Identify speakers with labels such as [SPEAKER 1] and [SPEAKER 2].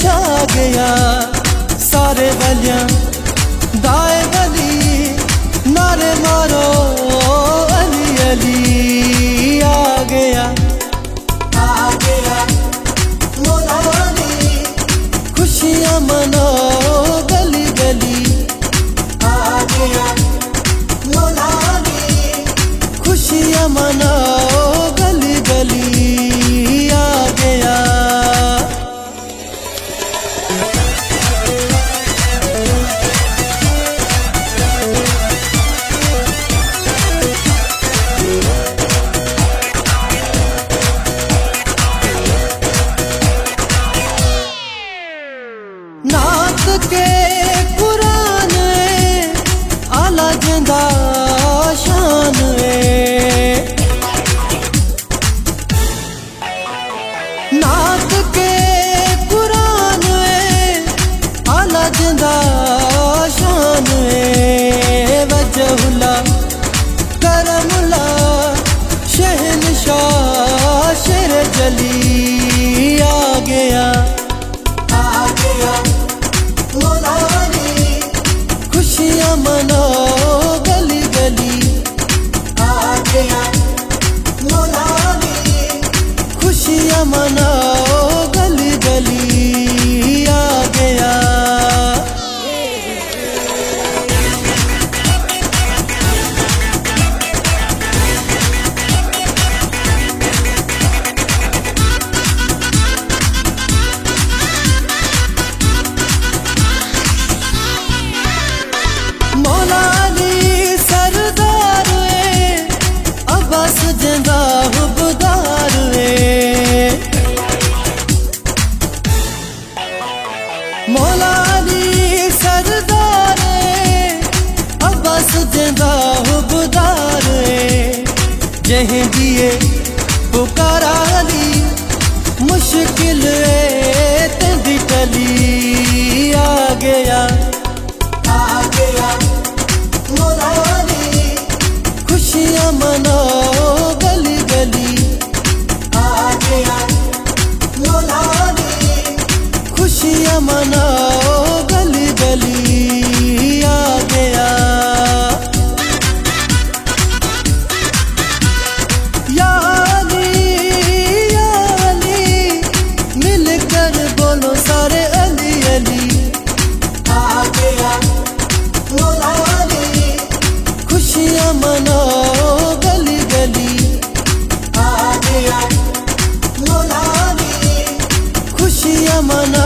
[SPEAKER 1] छा गया सारे वलियां दाए गली नारे मारो अली अली आ गया मौला अली खुशियां मनाओ गली गली आ गया मौला अली खुशियां मनाओ गली गली आ गया। नात के कुरान आला जिंदा शान नात के कुरान आला जिंदा शान वजहुल्ला करमुल्ला शहनशाह शेर जली आ गया मौला अली खुशियां मनाओ गली गली आ गया मौला अली खुशियां मनाओ गली गली आ गया। मौला अली सरदार अब्बास जिंदा हुबदार मौला अली सरदार अब्बास जिंदा हुबदार जहीं दिए पुकारा अली मुश्किल तेंदी टली आ गया मौला अली खुशियां मनाओ गली गली आ गया मौला अली खुशियां मनाओ गली गली आ गया। या अली मिलकर बोलो सारे अली अली आ गया मौला अली खुशियां मनाओ गली गली आ गया मौला अली खुशियां मनाओ